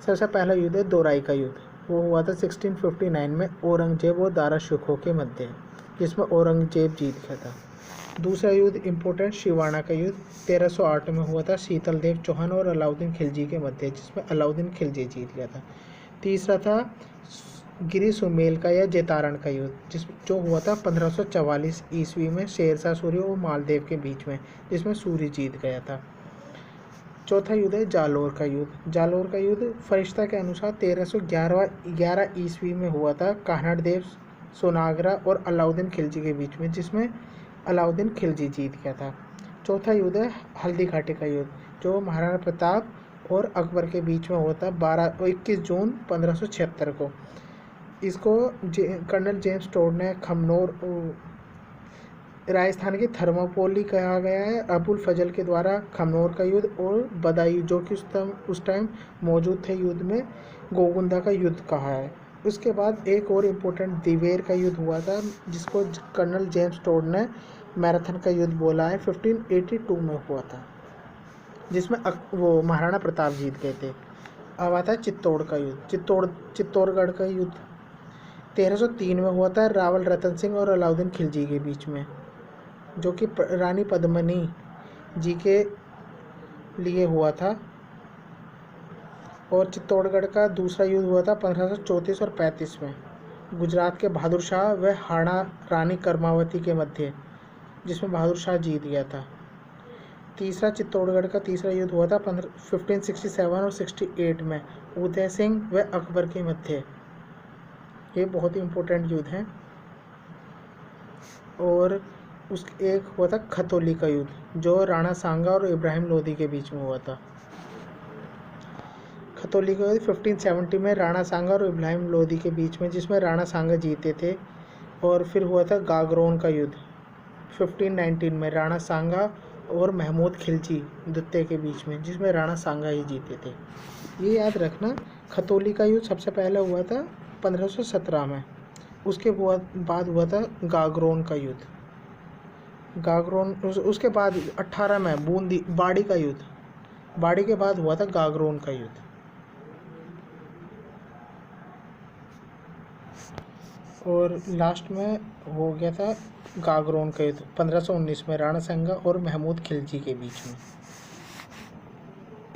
सबसे पहला युद्ध है दोराई का युद्ध, वो हुआ था 1659 में औरंगजेब और दारा शिकोह के मध्य, जिसमें औरंगजेब जीत गया था। दूसरा युद्ध इम्पोर्टेंट शिवाना का युद्ध 1308 में हुआ था शीतल देव चौहान और अलाउद्दीन खिलजी के मध्य, जिसमें अलाउद्दीन खिलजी जीत गया था। तीसरा था गिरी सुमेल का या जेतारण का युद्ध, जो हुआ था 1544 ईस्वी में शेरशाह सूरी और मालदेव के बीच में, जिसमें सूरी जीत गया था। चौथा युद्ध है जालोर का युद्ध। जालोर का युद्ध फरिश्ता के अनुसार 1311 ईस्वी में हुआ था कान्हड़ देव सोनागरा और अलाउद्दीन खिलजी के बीच में, जिसमें अलाउद्दीन खिलजी जीत गया था। चौथा युद्ध है हल्दी घाटी का युद्ध, जो महाराणा प्रताप और अकबर के बीच में हुआ था 21 जून 1576 को। इसको कर्नल जेम्स टोड ने खमनोर राजस्थान की थर्मोपोली कहा गया है। अबुल फजल के द्वारा खमनोर का युद्ध और बदायूं, जो कि उस टाइम मौजूद थे युद्ध में, गोगुंदा का युद्ध कहा है। उसके बाद एक और इम्पोर्टेंट दिवेर का युद्ध हुआ था, जिसको कर्नल जेम्स टोड ने मैराथन का युद्ध बोला है, 1582 में हुआ था, जिसमें वो महाराणा प्रताप जीत गए थे। अब आता है चित्तौड़ का युद्ध। चित्तौड़गढ़ का युद्ध 1303 में हुआ था रावल रतन सिंह और अलाउद्दीन खिलजी के बीच में, जो कि रानी पद्मिनी जी के लिए हुआ था। और चित्तौड़गढ़ का दूसरा युद्ध हुआ था 1534 और 35 में गुजरात के बहादुर शाह व हाड़ा रानी कर्मावती के मध्य, जिसमें बहादुर शाह जीत गया था। तीसरा चित्तौड़गढ़ का तीसरा युद्ध हुआ था 1567 और 68 में उदय सिंह व अकबर के मध्य। ये बहुत ही इम्पोर्टेंट युद्ध है। और एक हुआ था खतौली का युद्ध, जो राणा सांगा और इब्राहिम लोदी के बीच में हुआ था। खतौली का युद्ध 1570 में राणा सांगा और इब्राहिम लोदी के बीच में, जिसमें राणा सांगा जीते थे। और फिर हुआ था गागरोन का युद्ध 1519 में राणा सांगा और महमूद खिलजी द्वितीय के बीच में, जिसमें राणा सांगा ही जीते थे। ये याद रखना, खतौली का युद्ध सबसे पहले हुआ था 1517 में। उसके बाद हुआ था गागरोन का युद्ध। उसके बाद 18 में बाड़ी का युद्ध। बाड़ी के बाद हुआ था गागरोन का युद्ध। और लास्ट में हो गया था गागरोन का युद्ध 1519 में राणा सांगा और महमूद खिलजी के बीच में।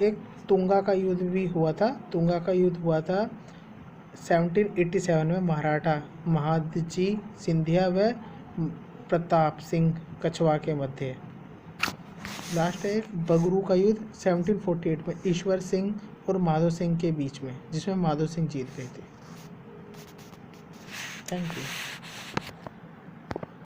एक तुंगा का युद्ध भी हुआ था। तुंगा का युद्ध हुआ था 1787 में मराठा महादजी सिंधिया व प्रताप सिंह कछवा के मध्य। लास्ट है बगरू का युद्ध 1748 में ईश्वर सिंह और माधो सिंह के बीच में, जिसमें माधो सिंह जीत गए थे। Thank you.